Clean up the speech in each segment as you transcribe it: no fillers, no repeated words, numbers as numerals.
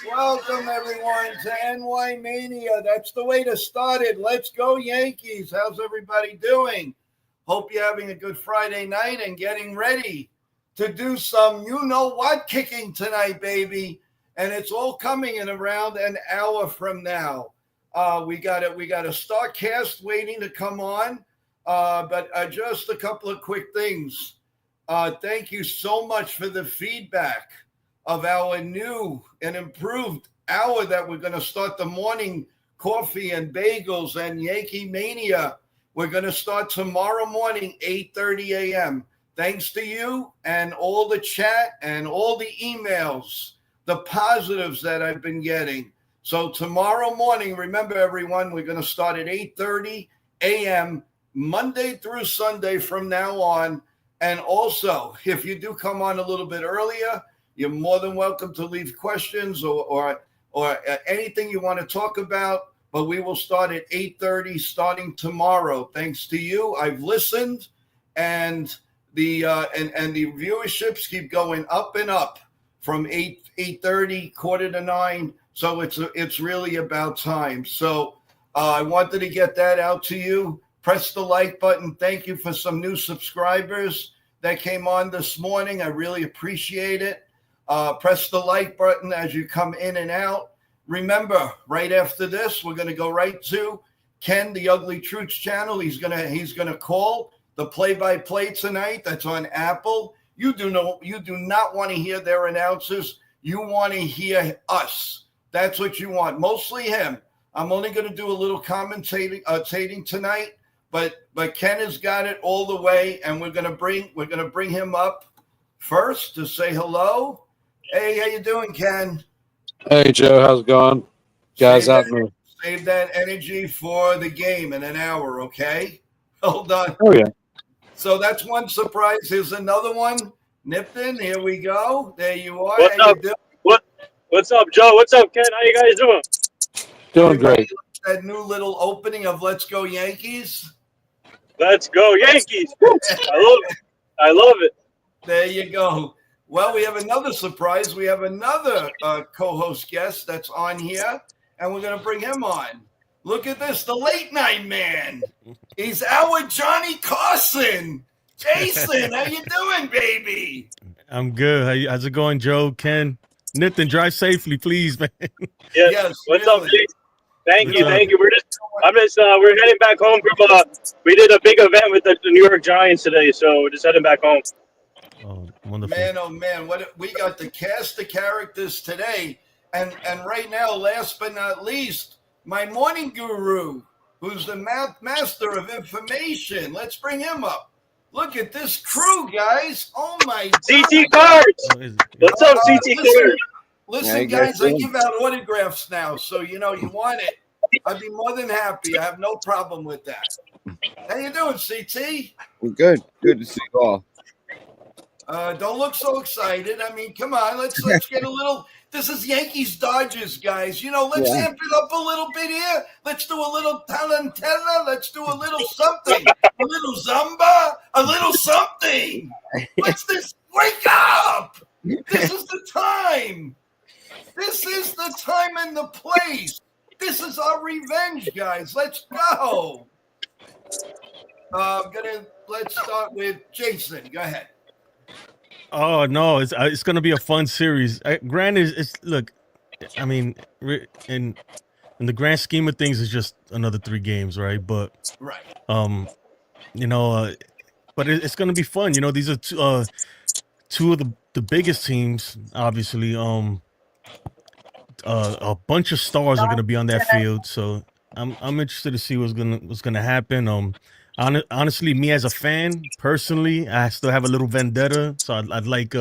Welcome, everyone, to NY Mania. That's the way to start it. Let's go, Yankees. How's everybody doing? Hope you're having a good Friday night and getting ready to do some you-know-what kicking tonight, baby. And it's all coming in around an hour from now. We got a star cast waiting to come on, but just a couple of quick things. Thank you so much for the feedback of our new and improved hour that we're going to start the morning coffee and bagels and Yankee Mania. We're going to start tomorrow morning, 8:30 a.m. Thanks to you and all the chat and all the emails, the positives that I've been getting. So tomorrow morning, remember, everyone, we're going to start at 8:30 a.m. Monday through Sunday from now on. And also, if you do come on a little bit earlier, you're more than welcome to leave questions or anything you want to talk about. But we will start at 8:30 starting tomorrow. Thanks to you, I've listened, and the viewerships keep going up and up from 8:30, 8:45. So it's really about time. So I wanted to get that out to you. Press the like button. Thank you for some new subscribers that came on this morning. I really appreciate it. Press the like button as you come in and out. Remember, right after this, we're going to go right to Ken, the Ugly Truths channel. He's gonna call the play-by-play tonight. That's on Apple. You do not want to hear their announcers. You want to hear us. That's what you want. Mostly him. I'm only going to do a little commentating tonight, but Ken has got it all the way, and we're gonna bring him up first to say hello. Hey, how you doing, Ken? Hey, Joe. How's it going? Guys out there. Save that energy for the game in an hour, okay? Hold on. Oh, yeah. So that's one surprise. Here's another one. Nipton, here we go. There you are. What's up? What's up, Joe? What's up, Ken? How you guys doing? Doing great. That new little opening of Let's Go Yankees. Let's go Yankees. I love it. There you go. Well, we have another surprise. We have another co-host guest that's on here, and we're going to bring him on. Look at this, the late night man. He's our Johnny Carson. Jason, how you doing, baby? I'm good. How's it going, Joe, Ken? Nathan, drive safely, please, man. Yes. What's up, Jason? Thank you. We're heading back home from we did a big event with the New York Giants today, so we're just heading back home. Oh, wonderful. Man, oh man, we got the cast of characters today, and right now, last but not least, my morning guru, who's the master of information. Let's bring him up. Look at this crew, guys. Oh my God. CT Cards. What's up, CT Cards? Listen, guys, I give out autographs now, so you want it. I'd be more than happy. I have no problem with that. How you doing, CT? We're good. Good to see you all. Don't look so excited. I mean, come on, let's get a little. This is Yankees Dodgers, guys. Let's amp it up a little bit here. Let's do a little tarantella. Let's do a little something. A little zumba. A little something. What's this? Wake up! This is the time. This is the time and the place. This is our revenge, guys. Let's go. Let's start with Jason. Go ahead. Oh no, it's gonna be a fun series. Granted, look, I mean, in the grand scheme of things, it's just another 3 games, right? But right, but it's gonna be fun. These are two of the biggest teams, obviously. A bunch of stars are gonna be on that field, so I'm interested to see what's gonna happen. Honestly, me as a fan, personally, I still have a little vendetta. So I'd like,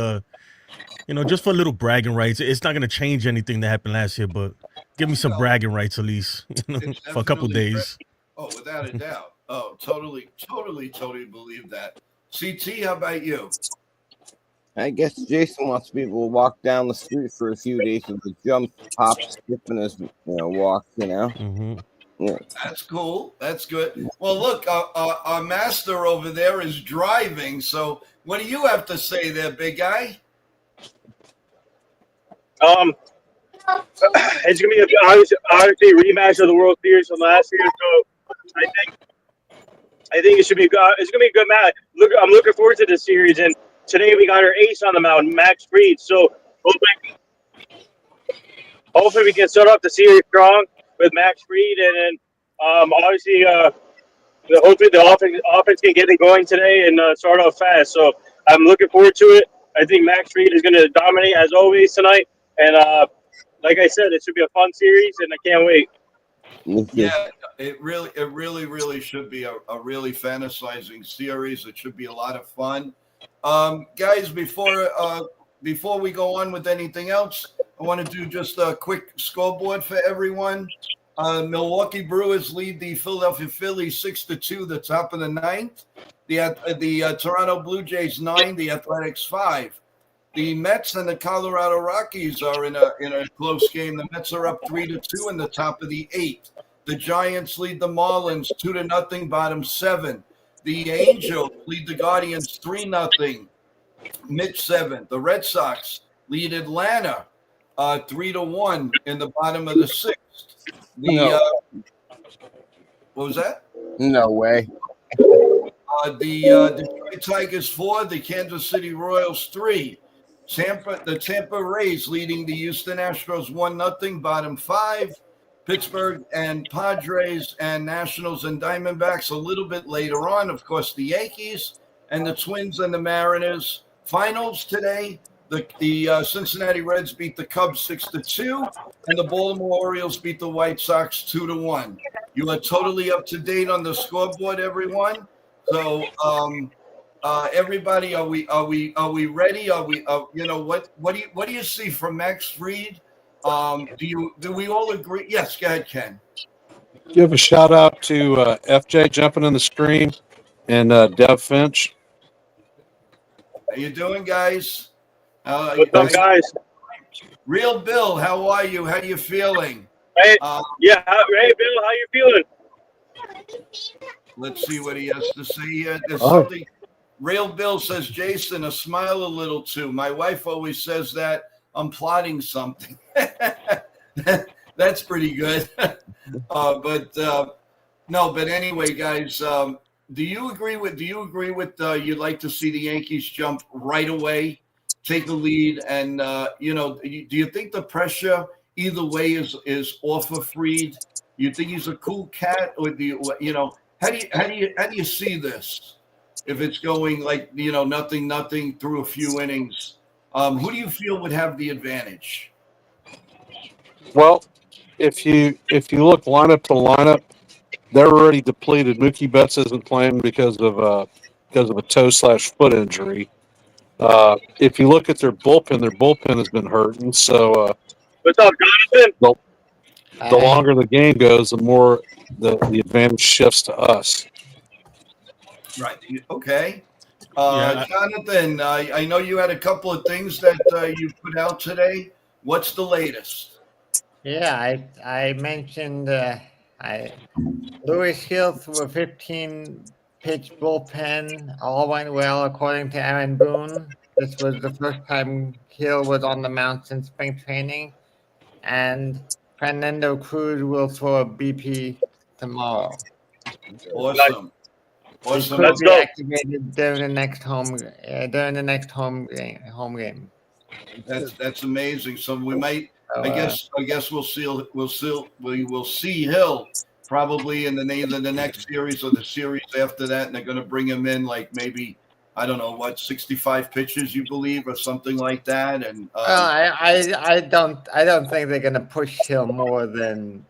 just for a little bragging rights. It's not going to change anything that happened last year, but Give me some bragging rights at least It's for a couple definitely days. Oh, without a doubt. Oh, totally believe that. CT, how about you? I guess Jason wants people to walk down the street for a few days with the jump, hop, skipping his walk. Mm-hmm. Yeah. That's cool. That's good. Well, look, our master over there is driving. So, what do you have to say there, big guy? It's gonna be obviously a rematch of the World Series from last year. So I think it should be good. It's gonna be a good match. I'm looking forward to this series. And today we got our ace on the mound, Max Fried. So hopefully we can start off the series strong with Max Fried, and then obviously hopefully the offense can get it going today and start off fast. So I'm looking forward to it. I think Max Fried is going to dominate as always tonight, and like I said, it should be a fun series, and I can't wait. Yeah, it really should be a really fantasizing series. It should be a lot of fun. Guys, before we go on with anything else, I want to do just a quick scoreboard for everyone. Milwaukee Brewers lead the Philadelphia Phillies 6-2, the top of the ninth. The Toronto Blue Jays 9, the Athletics 5. The Mets and the Colorado Rockies are in a close game. The Mets are up 3-2 in the top of the 8th. The Giants lead the Marlins 2-0, bottom 7. The Angels lead the Guardians 3-0, mid 7th. The Red Sox lead Atlanta 3-1 in the bottom of the 6th. What was that? No way. The Detroit Tigers 4, the Kansas City Royals 3. The Tampa Rays leading the Houston Astros 1-0, bottom 5. Pittsburgh and Padres and Nationals and Diamondbacks a little bit later on. Of course, the Yankees and the Twins and the Mariners. Finals today, the Cincinnati Reds beat the Cubs 6-2, and the Baltimore Orioles beat the White Sox 2-1. You are totally up to date on the scoreboard, everyone. So, everybody, are we ready? What do you see from Max Fried? Do we all agree? Yes, go ahead, Ken. Give a shout out to FJ jumping in the stream and Dev Finch. How you doing, guys? What's up, guys? Real Bill, how are you? How are you feeling? Hey, hey, Bill, how you feeling? Let's see what he has to say here. There's something. Real Bill says, Jason, a smile a little too. My wife always says that I'm plotting something. That's pretty good. But anyway, guys, do you agree with you'd like to see the Yankees jump right away, take the lead, and do you think the pressure either way is off of Fried? You think he's a cool cat, or how do you see this? If it's going like nothing through a few innings, who do you feel would have the advantage? Well, if you look lineup to lineup, they're already depleted. Mookie Betts isn't playing because of a toe/foot injury. If you look at their bullpen has been hurting. So what's up, Jonathan? The longer the game goes, the more the advantage shifts to us. Right. Okay. Jonathan, I know you had a couple of things that you put out today. What's the latest? Yeah, I mentioned Lewis Hill threw a 15-pitch bullpen. All went well, according to Aaron Boone. This was the first time Hill was on the mound since spring training. And Fernando Cruz will throw a BP tomorrow. Awesome. He could be activated during the next home game. That's amazing. So we might. I guess we will see Hill probably in either the next series or the series after that, and they're going to bring him in like maybe 65 pitches, you believe, or something like that. And I don't think they're going to push Hill more than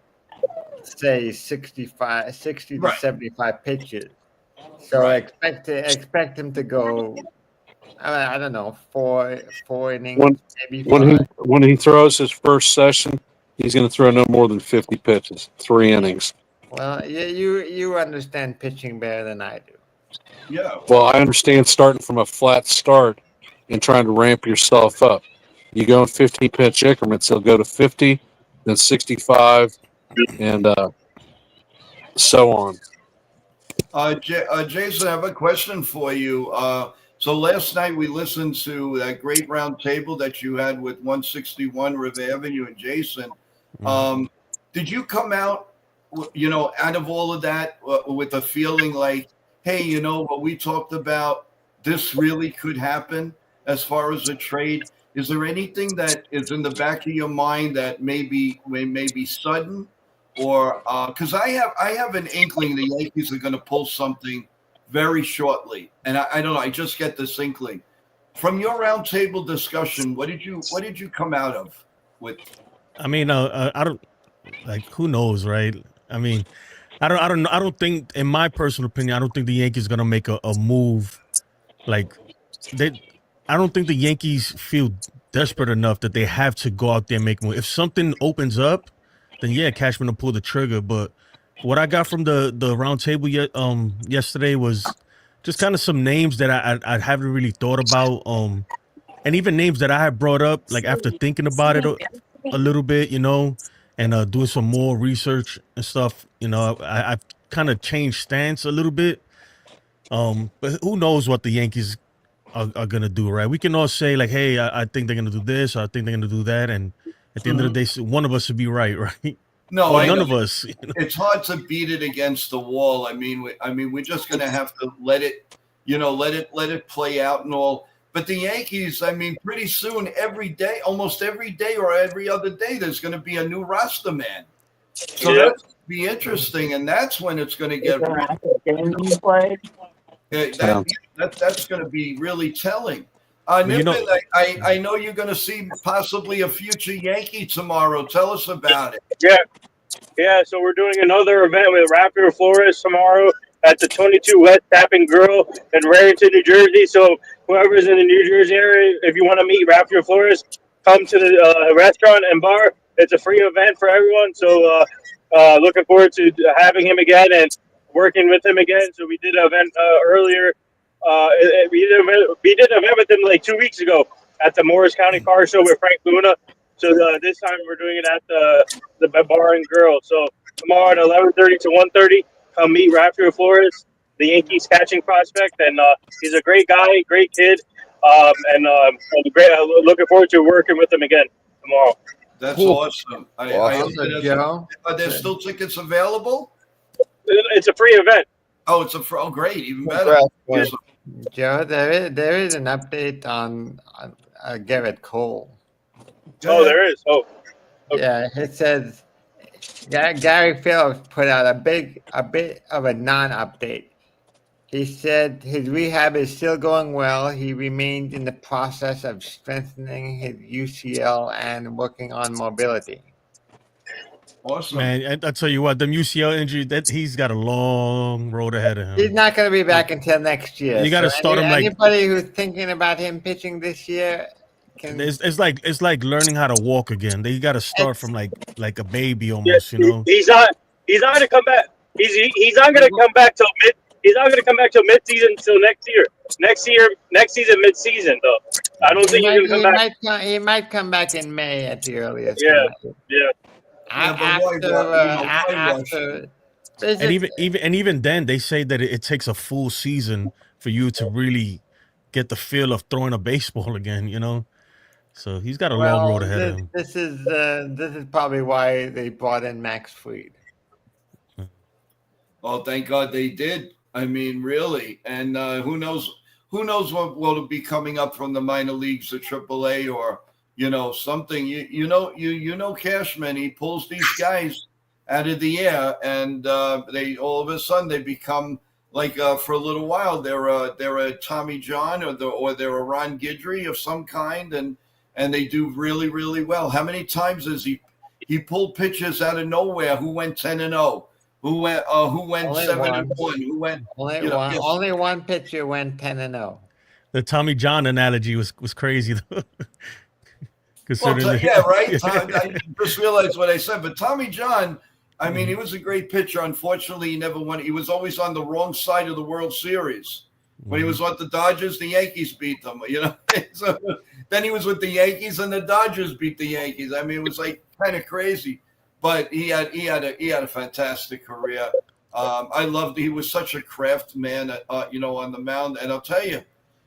say 60 to 75 pitches. So expect him to go. I don't know, four innings, maybe five. When he throws his first session, He's going to throw no more than 50 pitches, 3 innings. Well, you understand pitching better than I do. Yeah. Well, I understand starting from a flat start and trying to ramp yourself up. You go in 15 pitch increments, he'll go to 50, then 65, and so on. Jason, I have a question for you. So last night we listened to that great round table that you had with 161 River Avenue and Jason. Did you come out, out of all of that with a feeling like, hey, what we talked about, this really could happen as far as a trade? Is there anything that is in the back of your mind that may be sudden? Or because I have an inkling the Yankees are going to pull something very shortly, and I don't know. I just get this inkling from your roundtable discussion. What did you come out of with? I mean, I don't like. Who knows, right? I mean, I don't think, in my personal opinion, I don't think the Yankees gonna make a move like they. I don't think the Yankees feel desperate enough that they have to go out there and make a move. If something opens up, then yeah, Cashman will pull the trigger. But what I got from the round table yesterday was just kind of some names that I haven't really thought about. And even names that I had brought up, like after thinking about it a little bit, and doing some more research and stuff, I've kind of changed stance a little bit. But who knows what the Yankees are gonna do, right? We can all say like, hey, I think they're gonna do this, or I think they're gonna do that, and at the end of the day, one of us should be right, right? No, Or I none know. of us. It's hard to beat it against the wall. I mean, we're just going to have to let it play out and all. But the Yankees, I mean, pretty soon, every day, almost every day or every other day, there's going to be a new roster man. So Yeah. that's be interesting, and that's when it's going to get that's going to be really telling. Nippon, I know you're going to see possibly a future Yankee tomorrow. Tell us about it. Yeah, so we're doing another event with Raptor Flores tomorrow at the 22 West Tap and Grill in Raritan, New Jersey. So whoever's in the New Jersey area, if you want to meet Raptor Flores, come to the restaurant and bar. It's a free event for everyone. So looking forward to having him again and working with him again. So we did an event earlier. We did an event with him like 2 weeks ago at the Morris County Car Show with Frank Luna. So this time we're doing it at the Bar and Grill. So tomorrow at 11:30 to 1:30, come meet Raptor Flores, the Yankees catching prospect, and he's a great guy, great kid, and great. Looking forward to working with him again tomorrow. That's awesome. Joe, Are there still tickets available? It's a free event. Oh, oh, great, even better. Joe, there is an update on Garrett Cole. Oh, there is. Oh, okay. Yeah, it says Gary Phillips put out a bit of a non-update. He said his rehab is still going well. He remains in the process of strengthening his UCL and working on mobility. Awesome, man. I tell you what, them UCL injury, that he's got a long road ahead of him. He's not going to be back until next year. You got to start him anybody who's thinking about him pitching this year. It's like learning how to walk again. They got to start from like a baby almost, He's not going to come back. He's not going to come back till mid. He's not going to come back till mid-season until next year. Next season, mid-season though. I don't think he's going to come back. He might come back in May at the earliest. Yeah. And even then, they say that it takes a full season for you to really get the feel of throwing a baseball again. So he's got a long road ahead of him. This is probably why they brought in Max Fried. Oh, thank God they did. I mean, really. And who knows what will be coming up from the minor leagues or AAA or something. You know Cashman. He pulls these guys out of the air, and they all of a sudden they become like for a little while they're a Tommy John or they're a Ron Guidry of some kind, and they do really, really well. How many times has he pulled pitchers out of nowhere who went 10-0? Who went 7-1? Who went only one pitcher went 10-0. The Tommy John analogy was crazy though. Considering yeah, right. I just realized what I said, but Tommy John, I mean, he was a great pitcher. Unfortunately, he never won. He was always on the wrong side of the World Series. When he was with the Dodgers, the Yankees beat them. So then he was with the Yankees, and the Dodgers beat the Yankees. I mean, it was like kind of crazy. But he had a fantastic career. I loved. He was such a craft man, on the mound. And I'll tell you,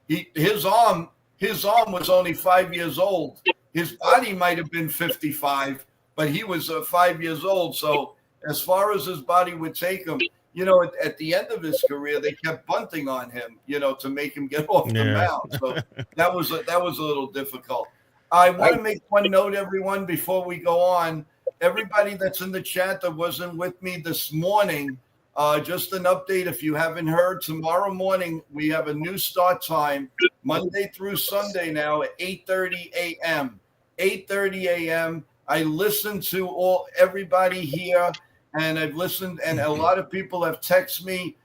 his arm was only 5 years old. His body might have been 55, but he was 5 years old. So as far as his body would take him, at the end of his career, they kept bunting on him, to make him get off the mound. So that was a little difficult. I want to make one note, everyone, before we go on. Everybody that's in the chat that wasn't with me this morning, just an update. If you haven't heard, tomorrow morning we have a new start time, Monday through Sunday now at 8:30 a.m. 8:30 a.m. I listened to everybody here. And I've listened, and a lot of people have texted me.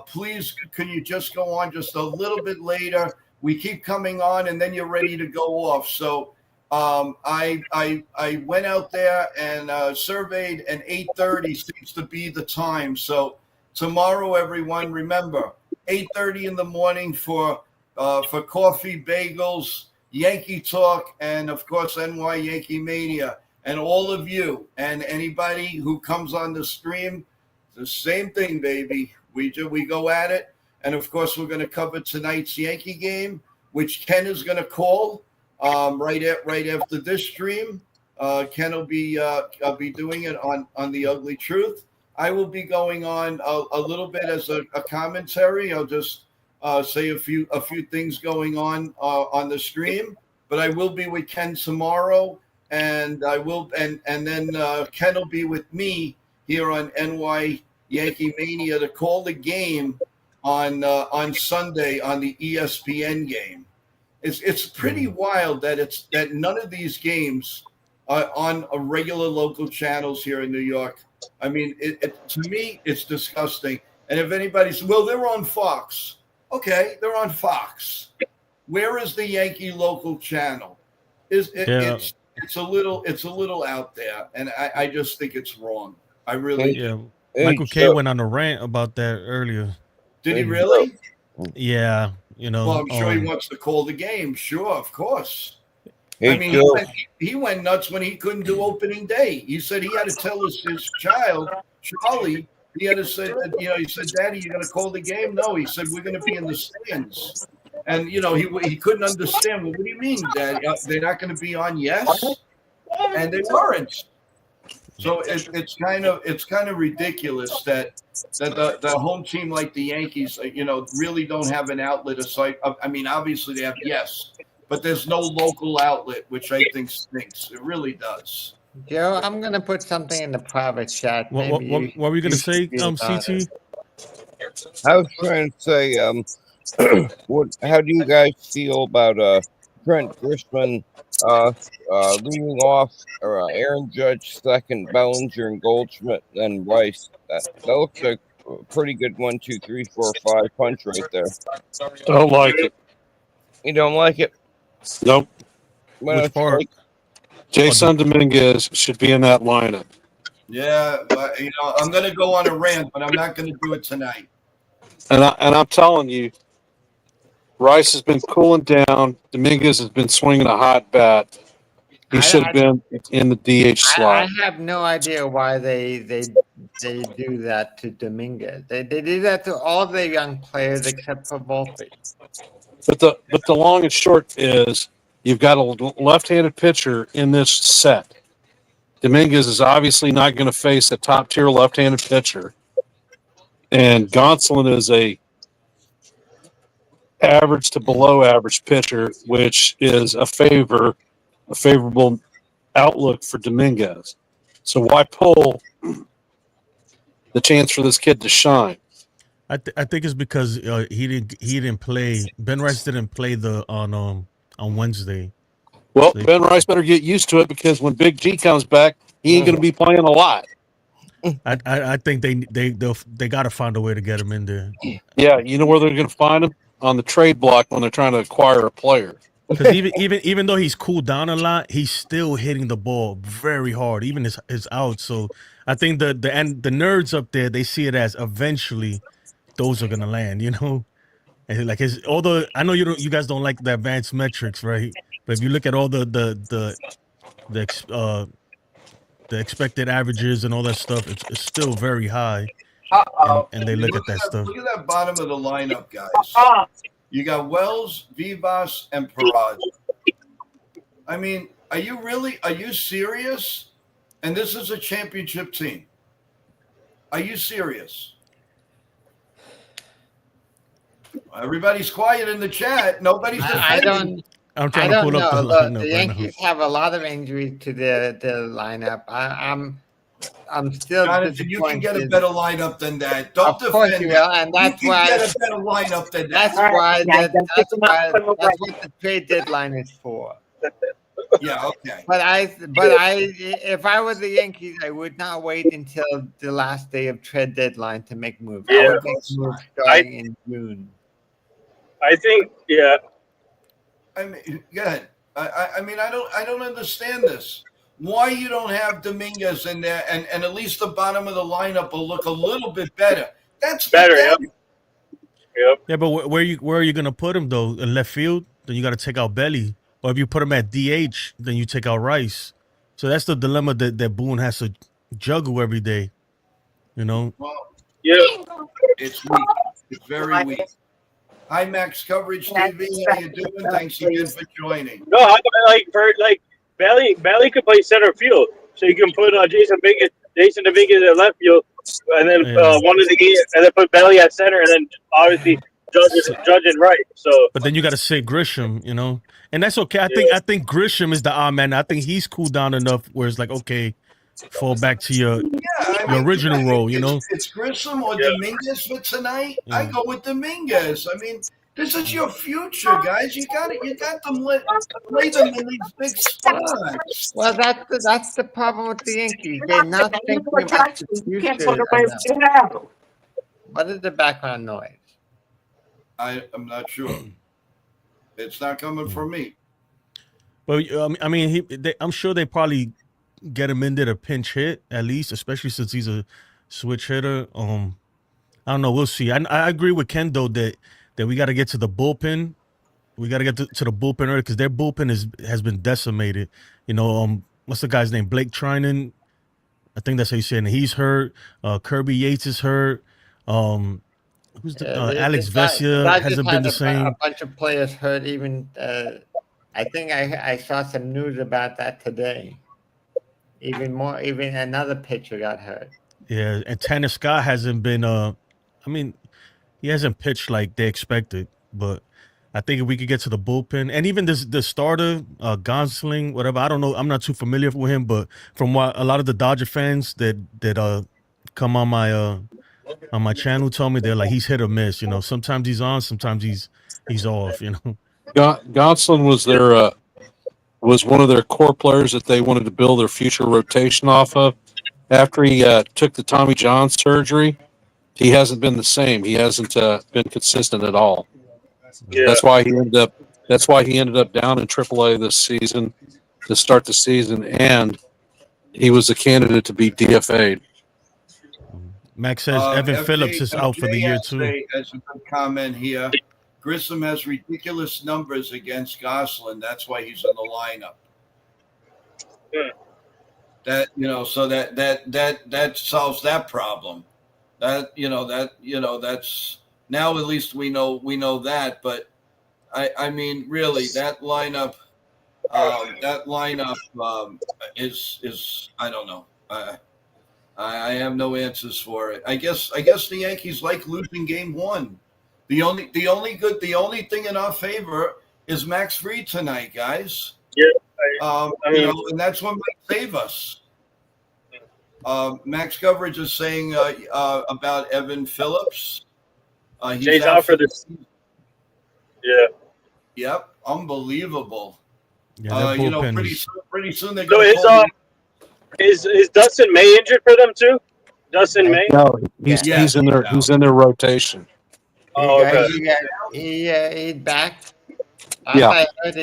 Please, can you just go on just a little bit later? We keep coming on, and then you're ready to go off. So I went out there and surveyed, and 8:30 seems to be the time. So tomorrow, everyone, remember 8:30 in the morning for coffee, bagels, Yankee talk, and of course NY Yankee Mania. And all of you and anybody who comes on the stream, the same thing, baby. We go at it. And, of course, we're going to cover tonight's Yankee game, which Ken is going to call right after this stream. Ken will be doing it on The Ugly Truth. I will be going on a little bit as a commentary. I'll just say a few things going on the stream. But I will be with Ken tomorrow. And I will, and then Ken will be with me here on NY Yankee Mania to call the game on Sunday on the ESPN game. It's pretty wild that none of these games are on a regular local channels here in New York. I mean, to me, it's disgusting. And if anybody says, well, they're on Fox. Okay, they're on Fox. Where is the Yankee local channel? It's a little out there, and I just think it's wrong. I really do. Michael Kay went on a rant about that earlier. Did he really? Yeah, Well, I'm sure he wants to call the game. Sure, of course. Hey, I mean, he went nuts when he couldn't do opening day. He said he had to tell his child, Charlie, he had to say, he said, Daddy, you're going to call the game? No, he said, we're going to be in the stands. And, he couldn't understand. Well, what do you mean, Dad? They're not going to be on? Yes. And they weren't. So it's kind of ridiculous that the home team like the Yankees, really don't have an outlet aside. I mean, obviously they have, yes, but there's no local outlet, which I think stinks. It really does. Joe, I'm going to put something in the private chat. What were we going to say, CT? I was trying to say, how do you guys feel about Trent Grisham leading off, Aaron Judge second, Bellinger and Goldschmidt, and Rice? That looks like a pretty good 1, 2, 3, 4, 5 punch right there. Don't like it. You don't like it? Nope. Which part? Jason Dominguez should be in that lineup. Yeah, but, I'm going to go on a rant, but I'm not going to do it tonight. And I'm telling you, Rice has been cooling down. Dominguez has been swinging a hot bat. He should have been in the DH slot. I have no idea why they do that to Dominguez. They do that to all the young players except for Volpe. But the long and short is you've got a left-handed pitcher in this set. Dominguez is obviously not going to face a top-tier left-handed pitcher. And Gonsolin is a average to below average pitcher, which is a favorable outlook for Dominguez. So why pull the chance for this kid to shine? I think it's because he didn't play. Ben Rice didn't play on Wednesday. Well, so Ben Rice better get used to it because when Big G comes back, he ain't going to be playing a lot. I think they got to find a way to get him in there. Yeah, you know where they're going to find him? On the trade block when they're trying to acquire a player. Because even though he's cooled down a lot, he's still hitting the ball very hard, even his outs. So I think the nerds up there, they see it as eventually those are gonna land, And like although I know you guys don't like the advanced metrics, right? But if you look at all the ex- uh the expected averages and all that stuff, it's still very high. And they look at that stuff. Look at that bottom of the lineup, guys. You got Wells, Vivas, and Peraza. I mean, are you serious? And this is a championship team. Are you serious? Everybody's quiet in the chat. Nobody's defending. I'm trying to pull up the lineup. The Yankees have a lot of injuries to their lineup. I'm still Jonathan, disappointed. you can get a better lineup than that. Don't of course defend you will, it. and that's You why can get a better lineup than that. that's what the trade deadline is for. Yeah, okay. But if I were the Yankees, I would not wait until the last day of trade deadline to make moves. I Yeah. would make moves starting in June. I think, yeah. I mean, go ahead. I mean, I don't understand this. Why you don't have Dominguez in there, and at least the bottom of the lineup will look a little bit better. That's Better, pathetic. Yep. Yeah, but where are you gonna put him though? In left field, then you got to take out Belly. Or if you put him at DH, then you take out Rice. So that's the dilemma that Boone has to juggle every day. Well, Yeah. it's weak. It's very weak. Hi, Max Coverage TV. How you doing? Thanks again for joining. No, like Bailey could play center field, so you can put Jason Dominguez at left field, and then one of the game, and then put Bailey at center, and then obviously Judge and right. So, but then you got to say Grisham, and that's okay. I think Grisham is the odd man. I think he's cooled down enough where it's like, okay, fall back to your original role. It's Grissom or Dominguez for tonight. I go with Dominguez. I mean, this is your future, guys. You got them lay them in these big spots. Well, that's the problem with the Yankees. They're not thinking about the future. What is the background noise? I'm not sure. It's not coming from me. Well, I mean, I'm sure they probably get him in there to pinch hit at least, especially since he's a switch hitter. I don't know. We'll see. I agree with Ken though that we got to get to the bullpen. We got to get to the bullpen early because their bullpen has been decimated. What's the guy's name? Blake Trinan. I think that's how you say it. And he's hurt. Kirby Yates is hurt. Who's Alex Vesia hasn't been the same. A bunch of players hurt. Even I think I saw some news about that today. Even another pitcher got hurt. Yeah, and Tanner Scott hasn't been. He hasn't pitched like they expected. But I think if we could get to the bullpen, and even the starter, Gonsling, whatever. I don't know. I'm not too familiar with him, but from what a lot of the Dodger fans that come on my channel told me, they're like he's hit or miss. Sometimes he's on, sometimes he's off. Gonsolin was one of their core players that they wanted to build their future rotation off of. After he took the Tommy John surgery, he hasn't been the same. He hasn't been consistent at all. Yeah. That's why he ended up down in AAA this season to start the season, and he was a candidate to be DFA'd. Max says Evan Phillips is out for the year too. As a good comment here, Grissom has ridiculous numbers against Gosselin. That's why he's in the lineup. Yeah. So that solves that problem. That's now at least we know that. But I mean, really, that lineup is I don't know. I have no answers for it. I guess the Yankees like losing game one. The only thing in our favor is Max Fried tonight, guys. Yeah. And that's what might save us. Max Coverage is saying about Evan Phillips. He's out for this. Yeah. Yep, unbelievable. Yeah, pretty soon they're So going is Dustin May injured for them too? Dustin May? No, he's in their rotation. Oh, okay. He's back. Last Yeah. I heard,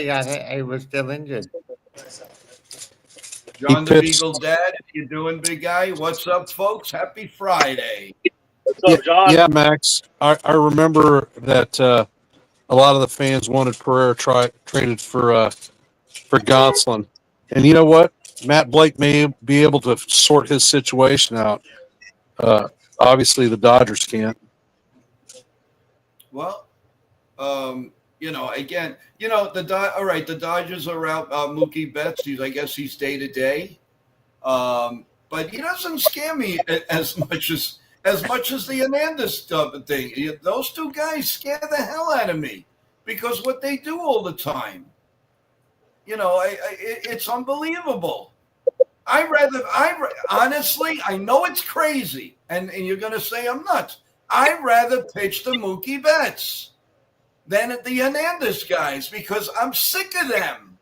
he was still injured. John the pitched- Beagle Dad, how you doing, big guy? What's up, folks? Happy Friday. What's Yeah, up, John? yeah, Max. I remember that a lot of the fans wanted Pereira traded for Gonsolin, and you know what? Matt Blake may be able to sort his situation out. Obviously, the Dodgers can't. Well, again, all right, the Dodgers are out. Mookie Betts, I guess he's day to day. But he doesn't scare me as much as the Hernandez thing. Those two guys scare the hell out of me because what they do all the time. It's unbelievable. Honestly, I know it's crazy, and you're going to say I'm nuts. I'd rather pitch the Mookie Betts than at the Hernandez guys because I'm sick of them.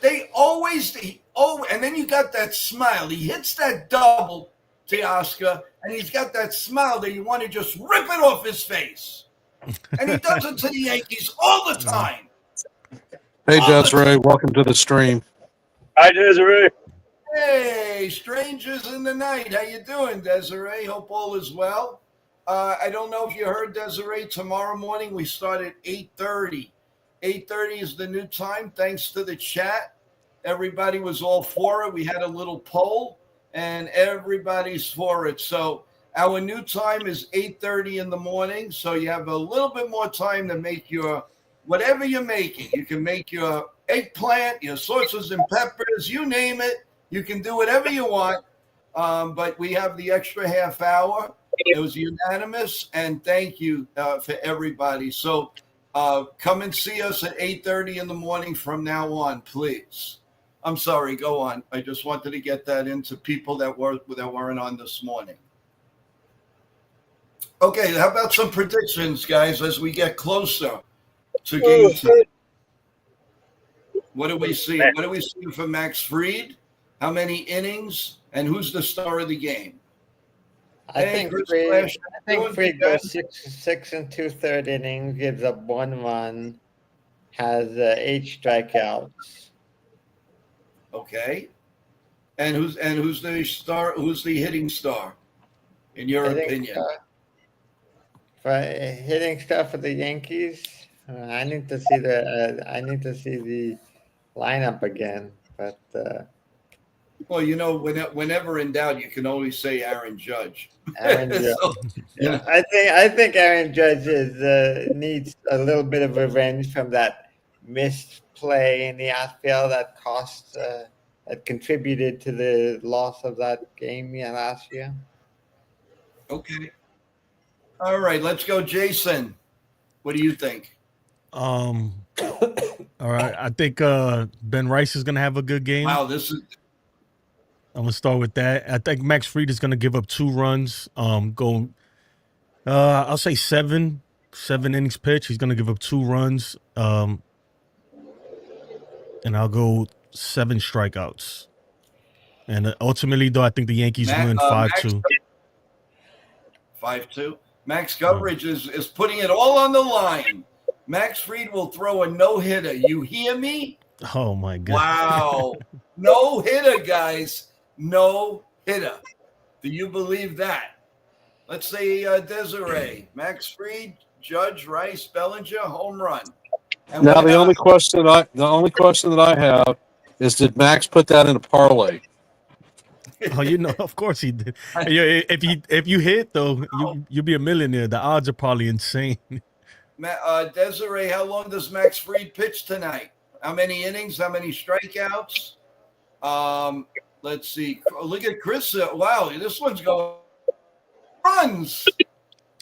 They always, and then you got that smile. He hits that double to Oscar, and he's got that smile that you want to just rip it off his face. And he does it to the Yankees all the time. Hey, Desiree, welcome to the stream. Hi, Desiree. Hey, strangers in the night. How you doing, Desiree? Hope all is well. I don't know if you heard, Desiree, tomorrow morning we start at 8:30. 8:30 is the new time, thanks to the chat. Everybody was all for it. We had a little poll, and everybody's for it. So our new time is 8:30 in the morning, so you have a little bit more time to make your whatever you're making. You can make your eggplant, your sausages and peppers, you name it. You can do whatever you want, but we have the extra half hour. It was unanimous, and thank you for everybody. So come and see us at 8:30 in the morning from now on, please. I'm sorry, go on. I just wanted to get that into people that weren't on this morning. Okay, how about some predictions, guys, as we get closer to game time? What do we see? What do we see for Max Fried? How many innings? And who's the star of the game? I think Fried goes six and 2/3 innings, gives up 1 run, has 8 strikeouts. Okay. And who's the star? Who's the hitting star, in your opinion? Hitting star for the Yankees. I need to see the lineup again, but. Well, whenever in doubt, you can always say Aaron Judge. Aaron Judge. I think Aaron Judge needs a little bit of revenge from that missed play in the outfield that that contributed to the loss of that game last year. Okay. All right, let's go, Jason. What do you think? All right, I think Ben Rice is gonna have a good game. Wow, I'm gonna start with that. I think Max Fried is gonna give up 2 runs. I'll say 7 innings pitch. He's gonna give up 2 runs. And I'll go 7 strikeouts. And ultimately, though, I think the Yankees win 5-2. 5-2. Max coverage is putting it all on the line. Max Fried will throw a no-hitter. You hear me? Oh my God! Wow, no-hitter, guys. No hitter. Do you believe that? Let's say Desiree, Max Fried, Judge, Rice, Bellinger, home run. And now the only question that I have is, did Max put that in a parlay? Oh, of course he did. If you hit though, you'll be a millionaire. The odds are probably insane. Desiree, how long does Max Fried pitch tonight? How many innings? How many strikeouts? Let's see. Look at Chris. Wow, this one's going runs.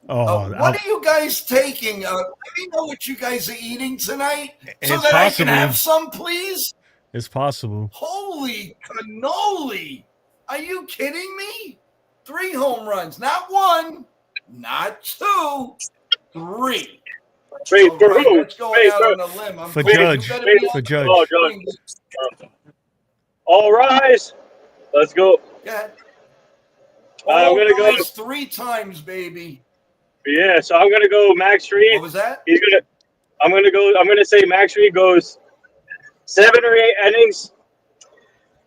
What are you guys taking? Let me know what you guys are eating tonight so that I can have some, please. It's possible. Holy cannoli. Are you kidding me? 3 home runs. Not 1, not 2, 3. Wait, for right, who? let's go out on a limb. For Judge. For Judge. Oh, Judge. All rise. Let's go. Yeah. I'm going to go 3 times, baby. Yeah, so I'm going to go Max Fried. What was that? I'm gonna say Max Reed goes 7 or 8 innings,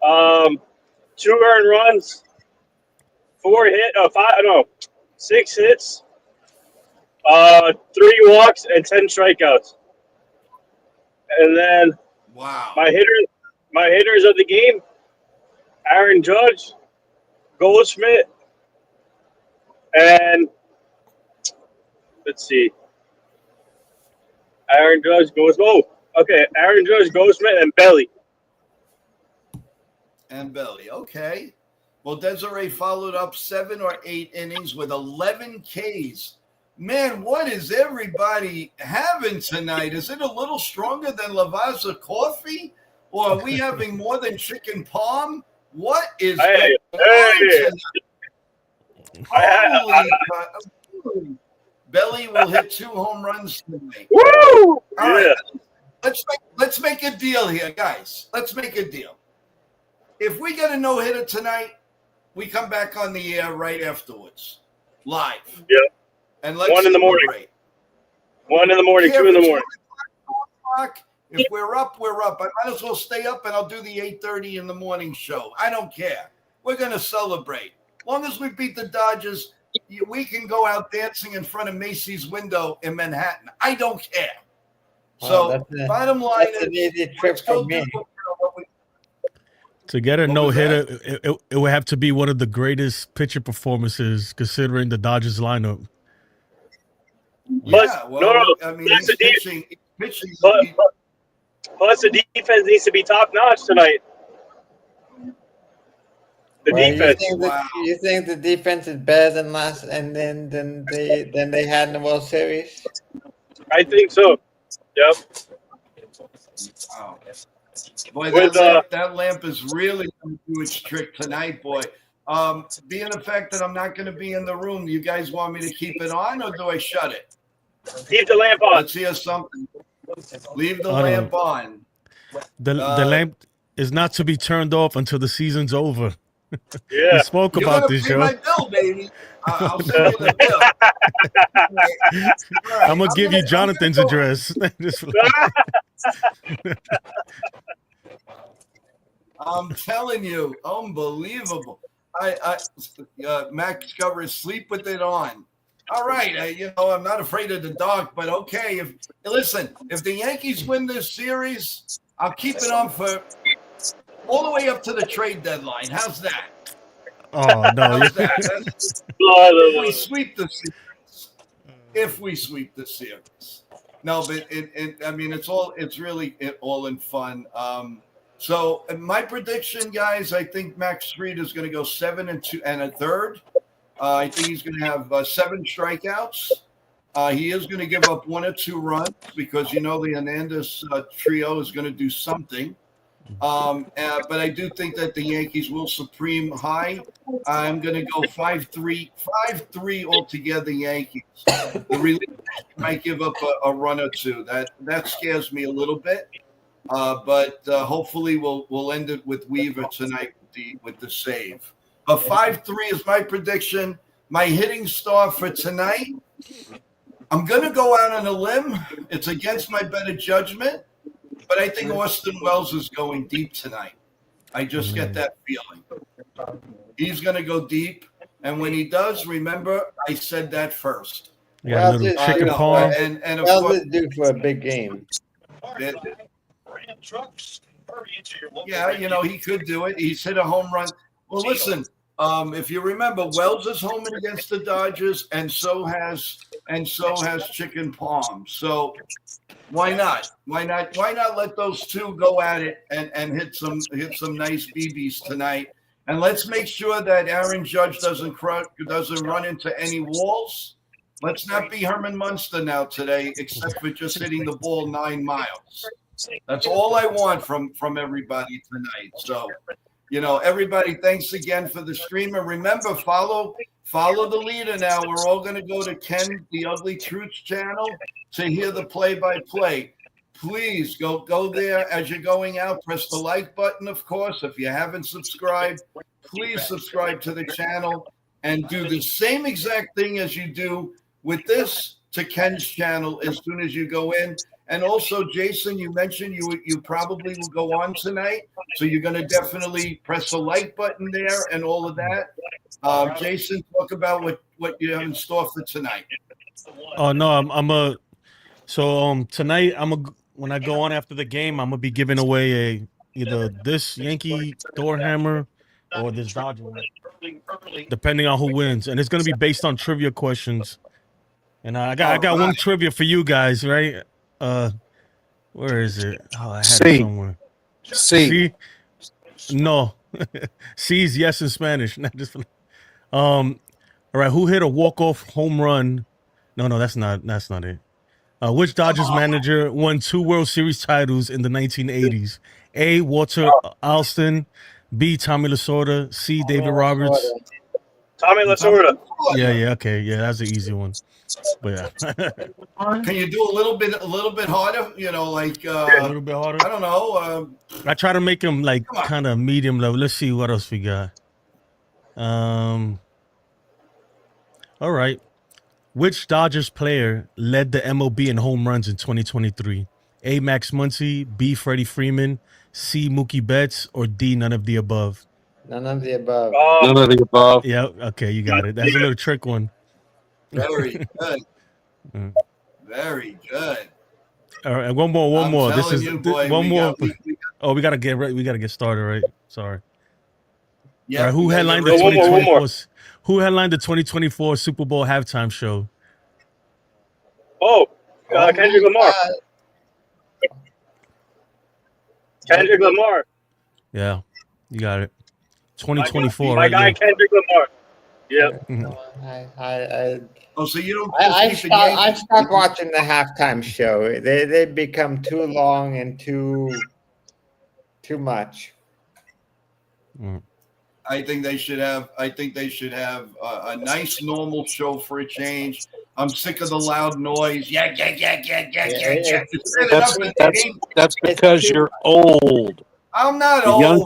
2 earned runs, 6 hits, 3 walks, and 10 strikeouts. And then Wow. my hitters of the game: Aaron Judge, Goldschmidt, and let's see, Aaron Judge goes. Oh, okay, Aaron Judge, Goldschmidt, and Belly. And Belly. Okay. Well, Desiree followed up 7 or 8 innings with 11 Ks. Man, what is everybody having tonight? Is it a little stronger than Lavazza coffee? Or are we having more than chicken palm? What is Hey, going on tonight? Holy Belly will hit 2 home runs tonight. Woo! All Yeah. right. Let's make a deal here, guys. Let's make a deal. If we get a no-hitter tonight, we come back on the air right afterwards, live. Yeah. And let's 1 in the morning. celebrate. 1 in the morning, 2 in the morning. If we're up, we're up. I might as well stay up and I'll do the 8:30 in the morning show. I don't care. We're going to celebrate. As long as we beat the Dodgers, we can go out dancing in front of Macy's window in Manhattan. I don't care. So, bottom line That's an easy is, trip let's go for me. do what we To get a What no was hitter, it would have to be one of the greatest pitcher performances considering the Dodgers lineup. Yeah, well, no, I mean, that's he's the deal. pitching. Plus, the defense needs to be top notch tonight. The Well, defense. You think the defense is better than than they had in the World Series? I think so. Yep. Wow. Boy, With, that lamp is really going to do its trick tonight, boy. Being the fact that I'm not going to be in the room, do you guys want me to keep it on or do I shut it? Keep the lamp on. Let's hear something. Leave the lamp on. The lamp is not to be turned off until the season's over. Yeah. We spoke You're about gonna this, pay show. my bill, baby. I'll send you the bill. All right, I'm gonna give you Jonathan's address. I'm telling you, unbelievable. Max Discovery, sleep with it on. All right, I'm not afraid of the dark, but okay. If the Yankees win this series, I'll keep it on for all the way up to the trade deadline. How's that? Oh no! How's that? If we sweep the series. No, but it's really all in fun. So my prediction, guys, I think Max Fried is going to go 7 and 2 and a third. I think he's going to have 7 strikeouts. He is going to give up 1 or 2 runs because the Hernandez trio is going to do something. But I do think that the Yankees will supreme high. I'm going to go 5-3 altogether. Yankees. The relief might give up a run or 2. That scares me a little bit. But hopefully we'll end it with Weaver tonight with the save. A 5-3 is my prediction. My hitting star for tonight. I'm going to go out on a limb. It's against my better judgment, but I think Austin Wells is going deep tonight. I just get that feeling. He's going to go deep, and when he does, remember I said that first. Yeah, a little chicken palm. And of Wells course, is due for a big game. Yeah, he could do it. He's hit a home run. Well, listen, if you remember, Wells is home against the Dodgers, and so has Chicken Palm. So why not? Why not let those two go at it and hit some nice BBs tonight? And let's make sure that Aaron Judge doesn't run into any walls. Let's not be Herman Munster now today, except for just hitting the ball 9 miles. That's all I want from everybody tonight. So, everybody, thanks again for the stream. And remember, follow the leader now. We're all going to go to Ken, the Ugly Truths channel to hear the play-by-play. Please go there as you're going out. Press the like button, of course. If you haven't subscribed, please subscribe to the channel and do the same exact thing as you do with this to Ken's channel as soon as you go in. And also, Jason, you mentioned you probably will go on tonight, so you're going to definitely press the like button there and all of that. Jason, talk about what you have in store for tonight. Oh no, I'm a. So tonight when I go on after the game, I'm gonna be giving away either this Yankee door hammer or this Dodger one, depending on who wins, and it's gonna be based on trivia questions. And I got one trivia for you guys, right? Where is it? Oh, I had it somewhere. C. No, C is yes in Spanish. Not just all right. Who hit a walk-off home run? No, that's not it. Which Dodgers manager won 2 World Series titles in the 1980s? A. Walter Alston, B. Tommy Lasorda, C. David Roberts. Tommy Lasorda. Yeah, okay, yeah, that's an easy one. But yeah, Can you do a little bit harder? You know, like a little bit harder. I don't know. I try to make them like kind of medium level. Let's see what else we got. All right. Which Dodgers player led the MLB in home runs in 2023? A. Max Muncy, B. Freddie Freeman, C. Mookie Betts, or D. None of the above? None of the above. None of the above. Yeah, okay, you got it. That's a little trick one. Very good. Very good. All right, one more. This is boy, one more. We gotta get right. We gotta get started, right? Sorry. Yeah. All right, who headlined the 2024? Who headlined the 2024 Super Bowl halftime show? Kendrick Lamar. Kendrick Lamar. Yeah, you got it. 2024. My guy Kendrick Lamar. Yep. So you don't. I stopped watching the halftime show. They become too long and too much. I think they should have a nice normal show for a change. I'm sick of the loud noise. Yeah. That's because you're old. I'm not old. Young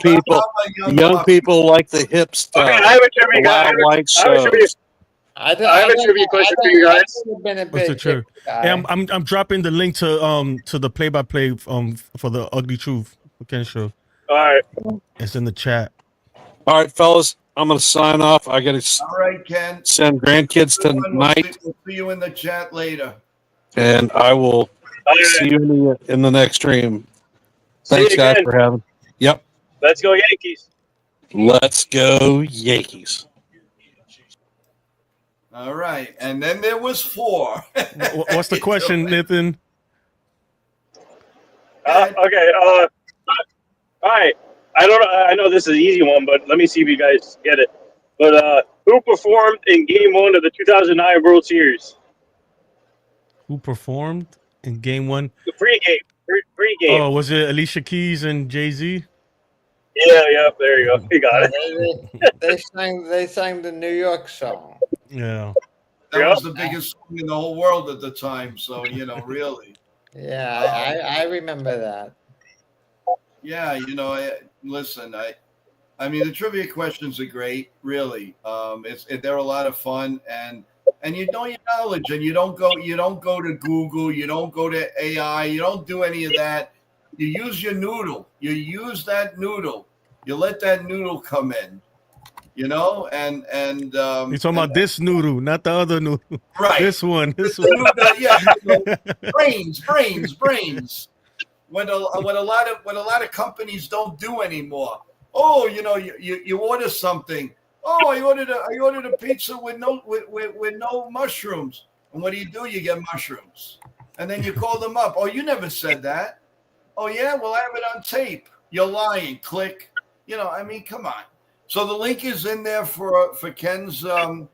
people like the hip stuff. Okay, I have a trivia guy. I have a trivia question for you guys. What's the true? Hey, I'm dropping the link to the play-by-play for the Ugly Truth Ken show. All right, it's in the chat. All right, fellas, I'm gonna sign off. I gotta Ken. Send grandkids tonight. We'll see you in the chat later. And I will see you in the next stream. Thanks, guys, for having. Yep. Let's go Yankees. Let's go Yankees. All right, and then there was 4. What's the question, Nathan? Okay. All right. I know this is an easy one, but let me see if you guys get it. But who performed in Game 1 of the 2009 World Series? Who performed in Game 1? The pregame. Oh, was it Alicia Keys and Jay-Z? Yeah. There you go. You got it. They sang the New York song. Yeah. That was the biggest song in the whole world at the time. So really. Yeah, I remember that. Yeah, listen, I mean the trivia questions are great, really. They're a lot of fun, and you know your knowledge, and you don't go to Google, you don't go to AI, you don't do any of that. You use your noodle. You use that noodle. You let that noodle come in, and you're talking about this noodle, not the other noodle. Right. This one. Yeah. Brains. What a lot of companies don't do anymore. Oh, you order something. Oh, I ordered a pizza with no mushrooms. And what do? You get mushrooms. And then you call them up. Oh, you never said that. Oh yeah, well I have it on tape. You're lying. Click. Come on. So the link is in there for Ken's show,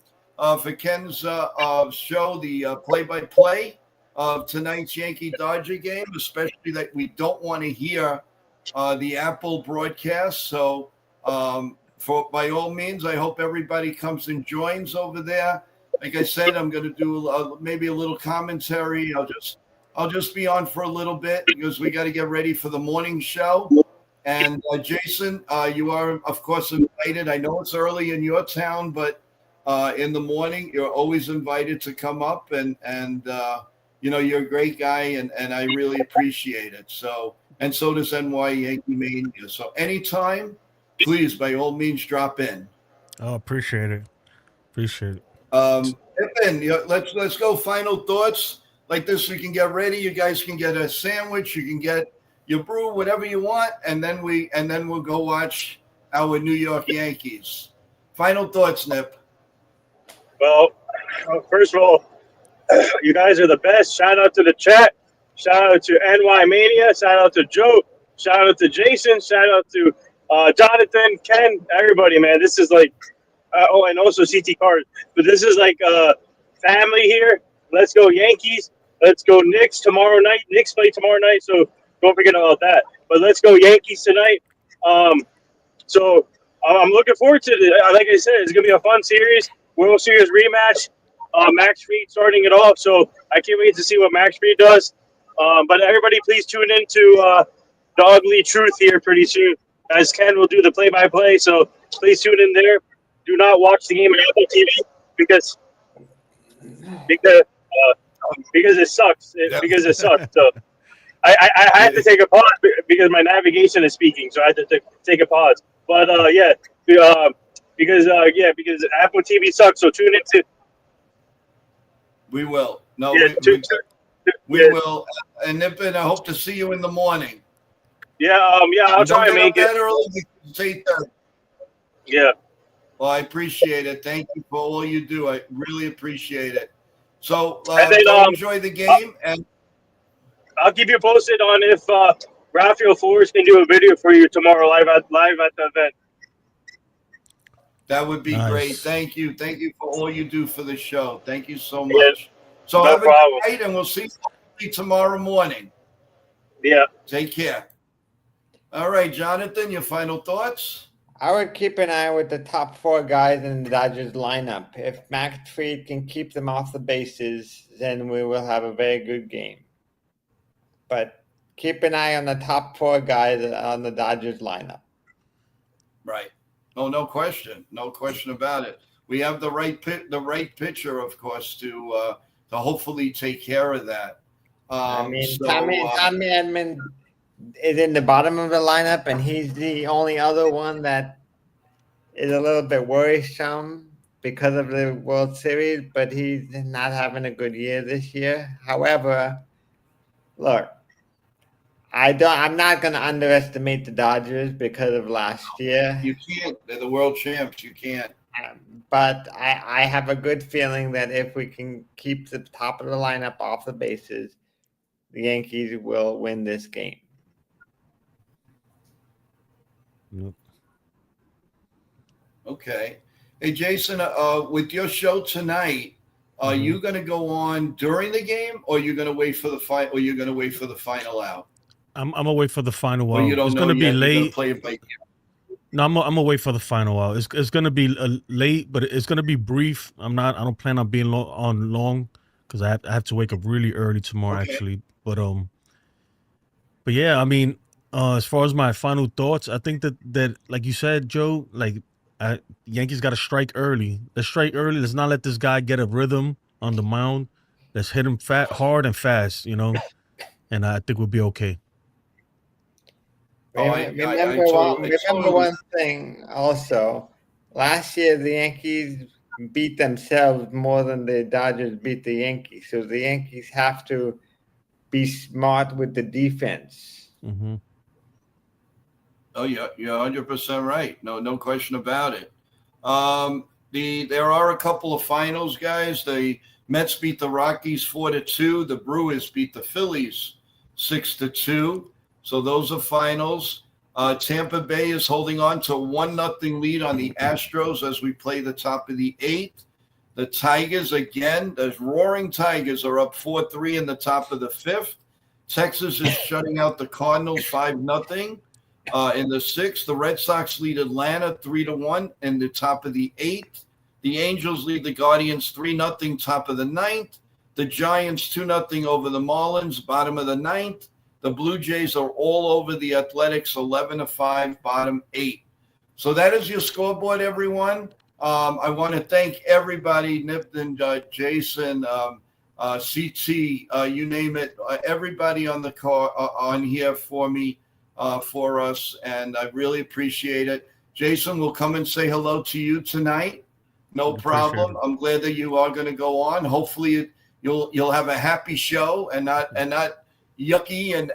the play-by-play of tonight's Yankee Dodger game, especially that we don't want to hear the Apple broadcast. So by all means, I hope everybody comes and joins over there. Like I said, I'm going to do maybe a little commentary. I'll just be on for a little bit because we got to get ready for the morning show. And Jason, you are, of course, invited. I know it's early in your town, but in the morning, you're always invited to come up and you're a great guy, and I really appreciate it. So, and so does NY Yankee Mania. So anytime, please, by all means, drop in. Oh, appreciate it. Appreciate it. Pippin, let's go. Final thoughts like this. You can get ready. You guys can get a sandwich. You can get your brew, whatever you want, and then we'll go watch our New York Yankees. Final thoughts, Nip. Well, first of all, you guys are the best. Shout out to the chat. Shout out to NY Mania. Shout out to Joe. Shout out to Jason. Shout out to Jonathan, Ken, everybody, man. This is like, and also CT Card. But this is like family here. Let's go Yankees. Let's go Knicks tomorrow night. Knicks play tomorrow night, so don't forget about that. But let's go Yankees tonight. So I'm looking forward to it. Like I said, it's going to be a fun series. World Series rematch. Max Fried starting it off, so I can't wait to see what Max Fried does. But everybody, please tune into the ugly truth here pretty soon, as Ken will do the play-by-play. So please tune in there. Do not watch the game on Apple TV because it sucks. Because it sucks. So I had to take a pause because my navigation is speaking, so I had to take a pause. But because Apple TV sucks. So tune into. We will. No, Yeah, we will. And Nippin, I hope to see you in the morning. Yeah, I'll try and make it. Early because it's 8:30. Yeah. Well, I appreciate it. Thank you for all you do. I really appreciate it. So enjoy the game, and I'll keep you posted on if Rafael Flores can do a video for you tomorrow live at the event. that would be Nice. great. Thank you. Thank you for all you do for the show. Thank you so much. Yes, so no have problem. a good night, and we'll see you tomorrow morning. Yeah. Take care. All right, Jonathan, your final thoughts? I would keep an eye with the top 4 guys in the Dodgers lineup. If Max Fried can keep them off the bases, then we will have a very good game. But keep an eye on the top 4 guys on the Dodgers lineup. Right. Oh, no question. No question about it. We have the right pitcher, of course, to hopefully take care of that. Tommy Edman is in the bottom of the lineup, and he's the only other one that is a little bit worrisome because of the World Series, but he's not having a good year this year. However, look, I'm not going to underestimate the Dodgers because of last year. You can't. They're the world champs. You can't. But I have a good feeling that if we can keep the top of the lineup off the bases, the Yankees will win this game. Yep. Okay. Hey, Jason, with your show tonight, are you going to go on during the game, or you're going to wait for the fight, or you're going to wait for the final out? I'm gonna wait for the final Or out. you don't It's know gonna be yet, you're gonna late. play it by ear. No, I'm gonna wait for the final out. It's gonna be late, but it's gonna be brief. I don't plan on being long because I have to wake up really early tomorrow actually. But yeah, I mean, as far as my final thoughts, I think that like you said, Joe, like Yankees got to strike early. Let's strike early. Let's not let this guy get a rhythm on the mound. Let's hit him hard and fast, and I think we'll be okay. Remember one thing also. Last year, the Yankees beat themselves more than the Dodgers beat the Yankees. So the Yankees have to be smart with the defense. Mm-hmm. Oh, yeah, you're 100% right. No question about it. There are a couple of finals, guys. The Mets beat the Rockies 4-2. The Brewers beat the Phillies 6-2. So those are finals. Tampa Bay is holding on to 1-0 lead on the Astros as we play the top of the 8th. The Tigers, again, the Roaring Tigers are up 4-3 in the top of the 5th. Texas is shutting out the Cardinals 5-0 in the 6th. The Red Sox lead Atlanta 3-1 in the top of the 8th. The Angels lead the Guardians 3-0 top of the 9th. The Giants 2-0 over the Marlins, bottom of the 9th. The Blue Jays are all over the Athletics, 11-5, bottom 8. So that is your scoreboard, everyone. I want to thank everybody, Nip and Jason, CT, you name it, everybody on the car on here for me, for us, and I really appreciate it. Jason will come and say hello to you tonight. No problem. I'm glad that you are going to go on. Hopefully, you'll have a happy show and not yucky and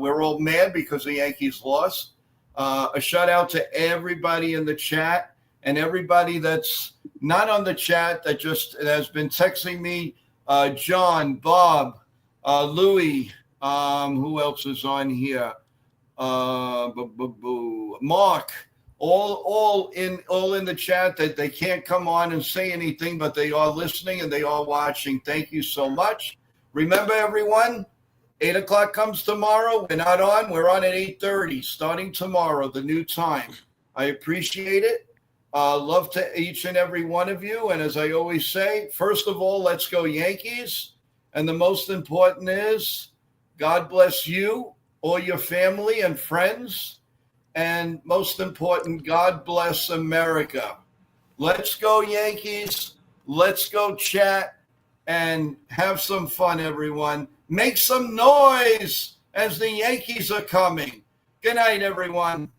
we're all mad because the Yankees lost. A shout out to everybody in the chat and everybody that's not on the chat that just has been texting me. John, Bob, Louis, who else is on here? Mark, all in the chat that they can't come on and say anything, but they are listening and they are watching. Thank you so much. Remember, everyone, 8 o'clock comes tomorrow. We're not on. We're on at 8:30, starting tomorrow, the new time. I appreciate it. Love to each and every one of you. And as I always say, first of all, let's go Yankees. And the most important is God bless you, all your family and friends. And most important, God bless America. Let's go Yankees. Let's go chat and have some fun, everyone. Make some noise as the Yankees are coming. Good night, everyone.